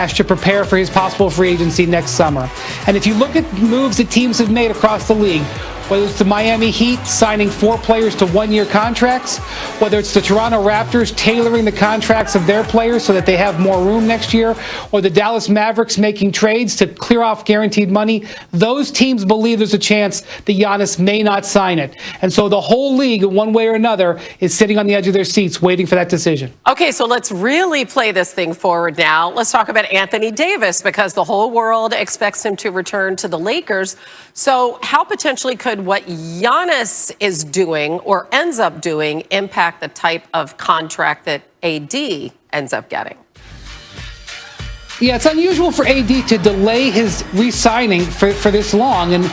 to prepare for his possible free agency next summer. And if you look at moves that teams have made across the league, whether it's the Miami Heat signing 4 players to 1-year contracts, whether it's the Toronto Raptors tailoring the contracts of their players so that they have more room next year, or the Dallas Mavericks making trades to clear off guaranteed money, those teams believe there's a chance that Giannis may not sign it. And so the whole league, in one way or another, is sitting on the edge of their seats waiting for that decision. Okay, so let's really play this thing forward now. Let's talk about Anthony Davis, because the whole world expects him to return to the Lakers. So how potentially could what Giannis is doing or ends up doing impact the type of contract that AD ends up getting? Yeah, it's unusual for AD to delay his re-signing for this long. And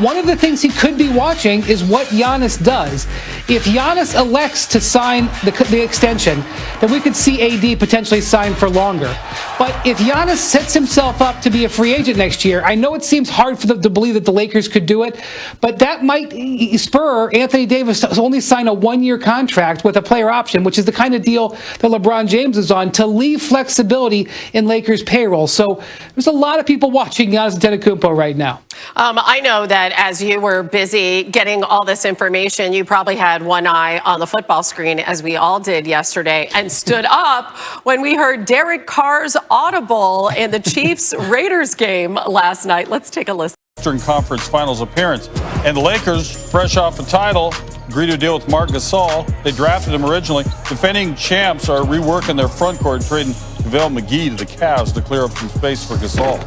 one of the things he could be watching is what Giannis does. If Giannis elects to sign the extension, then we could see AD potentially sign for longer. But if Giannis sets himself up to be a free agent next year, I know it seems hard for them to believe that the Lakers could do it, but that might spur Anthony Davis to only sign a 1-year contract with a player option, which is the kind of deal that LeBron James is on, to leave flexibility in Lakers payroll. So there's a lot of people watching Giannis Antetokounmpo right now. I know that as you were busy getting all this information, you probably had one eye on the football screen, as we all did yesterday, and stood up when we heard Derek Carr's audible in the Chiefs-Raiders game last night. Let's take a listen. Western Conference Finals appearance. And the Lakers, fresh off the title, agreed to deal with Marc Gasol. They drafted him originally. Defending champs are reworking their front court, trading JaVale McGee to the Cavs to clear up some space for Gasol.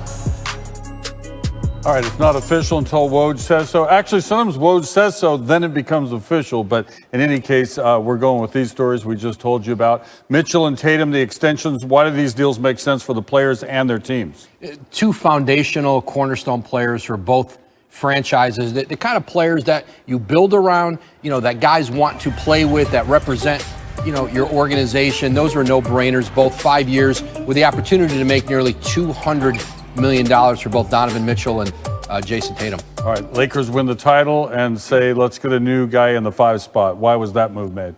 All right, it's not official until Woj says so. Actually, sometimes Woj says so, then it becomes official. But in any case, we're going with these stories we just told you about. Mitchell and Tatum, the extensions. Why do these deals make sense for the players and their teams? 2 foundational cornerstone players for both franchises. The kind of players that you build around, that guys want to play with, that represent, your organization. Those were no-brainers. Both 5 years with the opportunity to make nearly $200 million for both Donovan Mitchell and Jason Tatum. All right, Lakers win the title and say, let's get a new guy in the 5 spot. Why was that move made?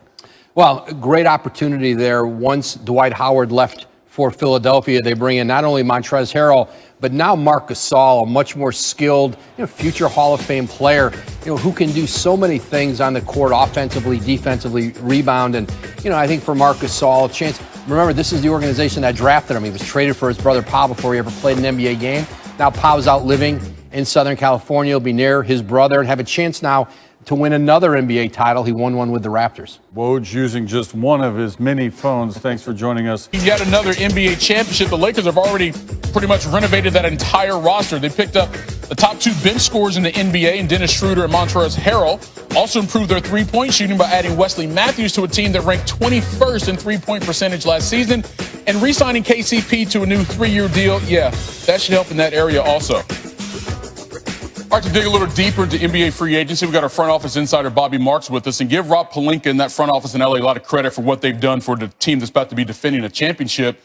Well, a great opportunity there. Once Dwight Howard left for Philadelphia, they bring in not only Montrezl Harrell, but now Marc Gasol, a much more skilled, future Hall of Fame player, who can do so many things on the court, offensively, defensively, rebound. And, I think for Marc Gasol, a chance. Remember, this is the organization that drafted him. He was traded for his brother Pau before he ever played an NBA game. Now Pau's out living in Southern California. He'll be near his brother and have a chance now to win another NBA title. He won one with the Raptors. Woj using just one of his many phones. Thanks for joining us. Yet another NBA championship. The Lakers have already pretty much renovated that entire roster. They picked up the top 2 bench scorers in the NBA, and Dennis Schroeder and Montrezl Harrell. Also improved their three-point shooting by adding Wesley Matthews to a team that ranked 21st in three-point percentage last season, and re-signing KCP to a new 3-year deal. Yeah, that should help in that area also. All right, to dig a little deeper into NBA free agency, we've got our front office insider Bobby Marks with us, and give Rob Pelinka and that front office in LA a lot of credit for what they've done for the team that's about to be defending a championship.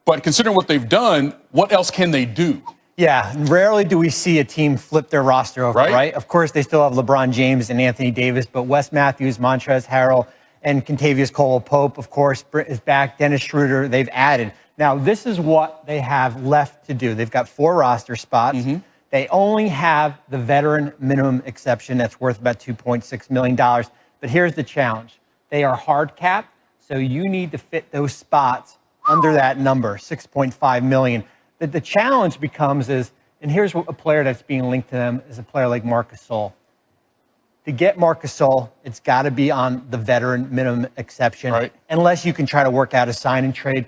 But considering what they've done, what else can they do? Yeah, rarely do we see a team flip their roster over, right? Of course, they still have LeBron James and Anthony Davis, but Wes Matthews, Montrezl Harrell, and Kentavious Caldwell-Pope, of course, is back. Dennis Schroeder, they've added. Now, this is what they have left to do. They've got 4 roster spots. They only have the veteran minimum exception that's worth about $2.6 million. But here's the challenge. They are hard capped, so you need to fit those spots under that number, $6.5 million. The challenge becomes and here's a player that's being linked to them, is a player like Marc Gasol. To get Marc Gasol, it's got to be on the veteran minimum exception, unless you can try to work out a sign and trade,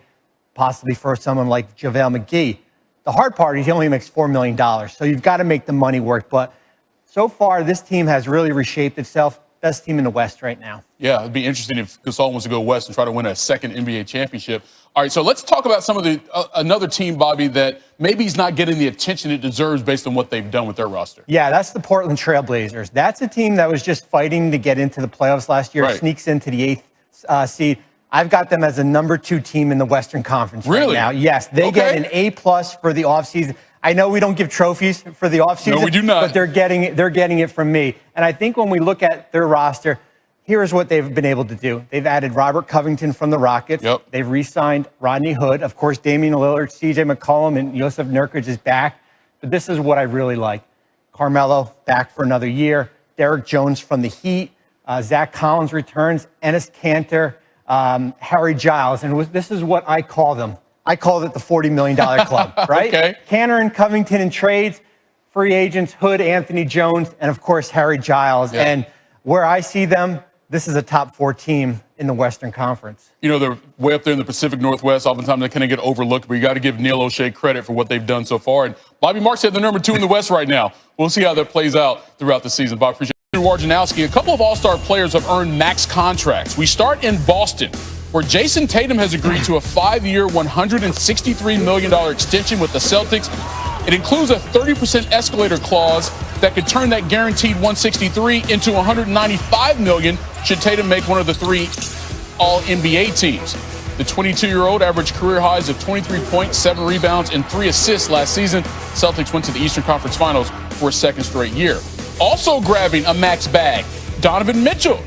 possibly for someone like JaVale McGee. The hard part is he only makes $4 million, so you've got to make the money work. But so far, this team has really reshaped itself. Best team in the West right now. Yeah, it'd be interesting if Gasol wants to go west and try to win a second NBA championship. All right, so let's talk about some of the another team, Bobby, that maybe he's not getting the attention it deserves based on what they've done with their roster. Yeah, that's the Portland Trailblazers. That's a team that was just fighting to get into the playoffs last year, sneaks into the 8th seed. I've got them as a number 2 team in the Western Conference right now. Yes, they get an A+ for the offseason. I know we don't give trophies for the offseason. No, we do not. But they're getting it from me. And I think when we look at their roster, here's what they've been able to do. They've added Robert Covington from the Rockets. Yep. They've re-signed Rodney Hood. Of course, Damian Lillard, C.J. McCollum, and Yusuf Nurkic is back. But this is what I really like. Carmelo back for another year. Derek Jones from the Heat. Zach Collins returns. Enes Kanter. Harry Giles. And this is what I call them. I called it the $40 million club, right? Okay. Kanter and Covington in trades. Free agents, Hood, Anthony Jones, and of course, Harry Giles. Yeah. And where I see them, this is a top 4 team in the Western Conference. You know, they're way up there in the Pacific Northwest. Oftentimes they kind of get overlooked, but you got to give Neil O'Shea credit for what they've done so far. And Bobby Marks said they're number 2 in the West right now. We'll see how that plays out throughout the season. Bob, appreciate it. Wojnarowski, a couple of all-star players have earned max contracts. We start in Boston, where Jason Tatum has agreed to a 5-year, $163 million extension with the Celtics. It includes a 30% escalator clause that could turn that guaranteed 163 into $195 million should Tatum make one of the 3 All-NBA teams. The 22-year-old averaged career highs of 23 points, 7 rebounds, and 3 assists last season. Celtics went to the Eastern Conference Finals for a second straight year. Also grabbing a max bag, Donovan Mitchell.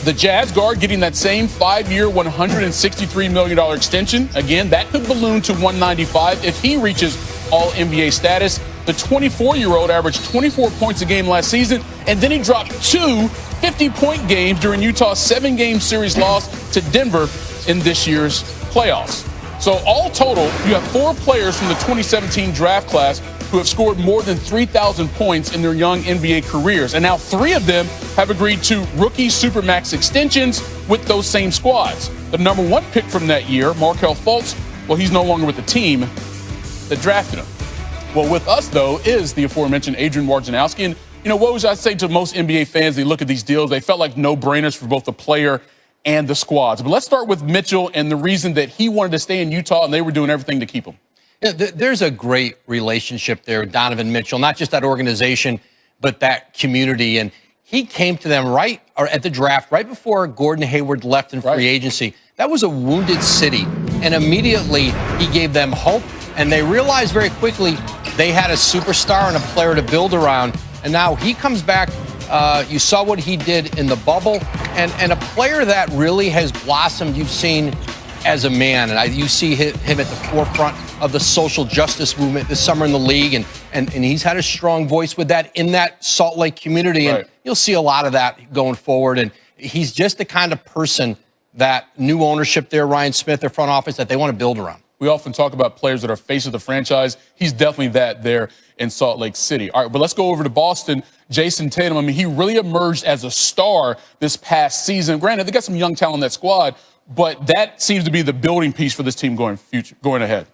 The Jazz guard getting that same 5-year, $163 million extension. Again, that could balloon to $195 if he reaches All-NBA status. The 24-year-old averaged 24 points a game last season, and then he dropped 2 50-point games during Utah's 7-game series loss to Denver in this year's playoffs. So all total, you have 4 players from the 2017 draft class who have scored more than 3,000 points in their young NBA careers. And now 3 of them have agreed to rookie Supermax extensions with those same squads. The number 1 pick from that year, Markelle Fultz, well, he's no longer with the team that drafted him. Well, with us, though, is the aforementioned Adrian Wojnarowski. And, you know, what would I say to most NBA fans? They look at these deals, they felt like no-brainers for both the player and the squads. But let's start with Mitchell and the reason that he wanted to stay in Utah, and they were doing everything to keep him. Yeah, there's a great relationship there with Donovan Mitchell, not just that organization, but that community. And he came to them right at the draft, right before Gordon Hayward left in free agency. That was a wounded city. And immediately he gave them hope. And they realized very quickly they had a superstar and a player to build around. And now he comes back. You saw what he did in the bubble. And a player that really has blossomed, you've seen as a man. And you see him at the forefront of the social justice movement this summer in the league. And he's had a strong voice with that in that Salt Lake community. And you'll see a lot of that going forward. And he's just the kind of person that new ownership there, Ryan Smith, their front office, that they want to build around. We often talk about players that are face of the franchise. He's definitely that there in Salt Lake City. All right, but let's go over to Boston. Jason Tatum, I mean, he really emerged as a star this past season. Granted, they got some young talent in that squad, but that seems to be the building piece for this team going ahead.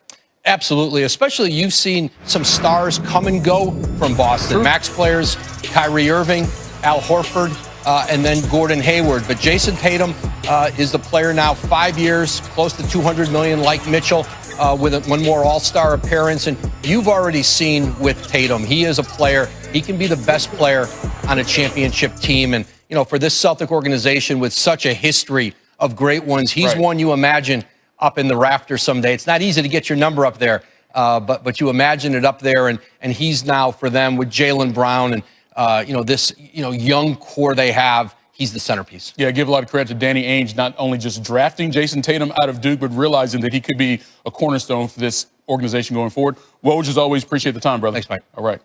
Absolutely, especially you've seen some stars come and go from Boston. Max players, Kyrie Irving, Al Horford, and then Gordon Hayward. But Jason Tatum is the player now, 5 years, close to $200 million, like Mitchell, with one more All-Star appearance. And you've already seen with Tatum, he is a player. He can be the best player on a championship team. And, you know, for this Celtic organization with such a history of great ones, he's one you imagine up in the rafters someday. It's not easy to get your number up there, but you imagine it up there. And he's now, for them, with Jaylen Brown and, this young core they have, he's the centerpiece. Yeah, give a lot of credit to Danny Ainge, not only just drafting Jason Tatum out of Duke, but realizing that he could be a cornerstone for this organization going forward. Woj, as always, appreciate the time, brother. Thanks, Mike. All right.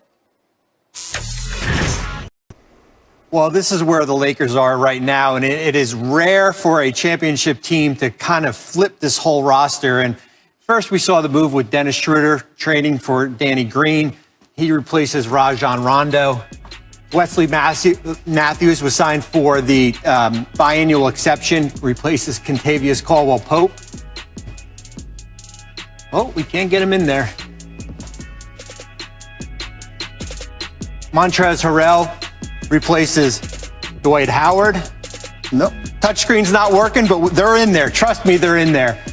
Well, this is where the Lakers are right now, and it is rare for a championship team to kind of flip this whole roster. And first, we saw the move with Dennis Schroeder trading for Danny Green. He replaces Rajon Rondo. Wesley Matthews was signed for the biannual exception, replaces Kentavious Caldwell-Pope. Oh, we can't get him in there. Montrezl Harrell replaces Dwight Howard. Nope, touchscreen's not working, but they're in there. Trust me, they're in there.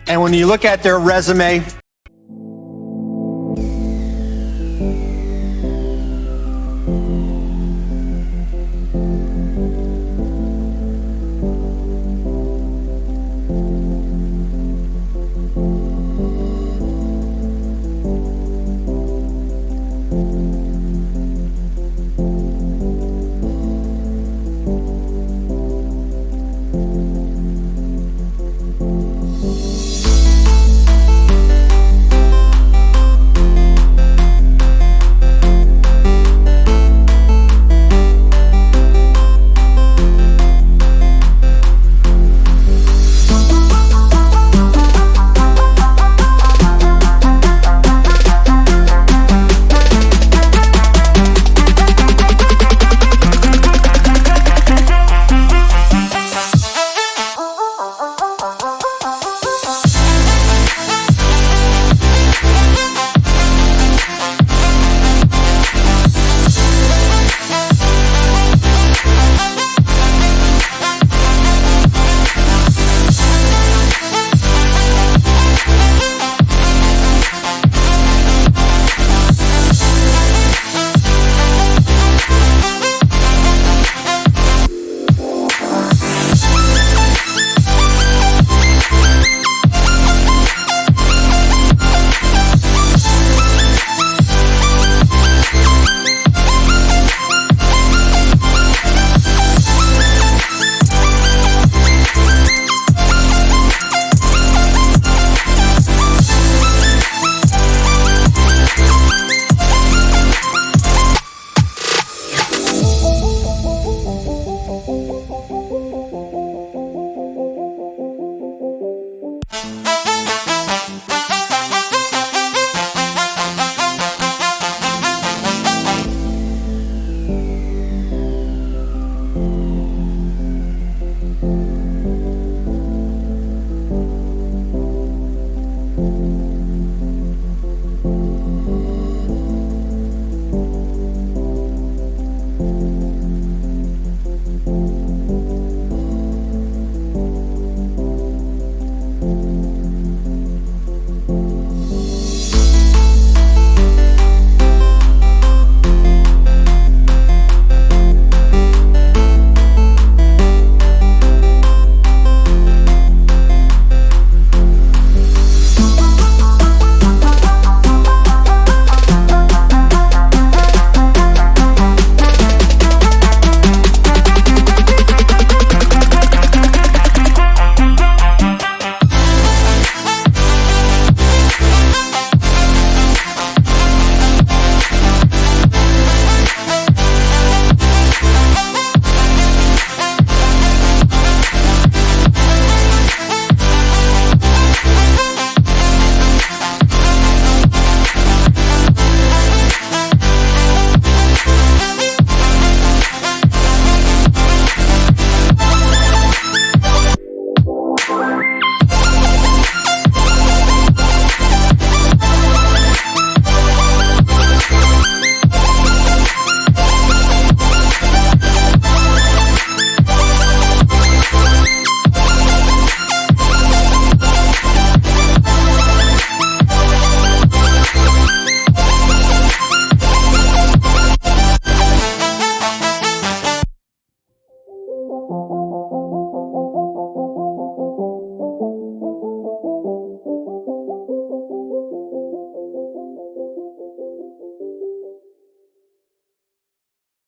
And when you look at their resume,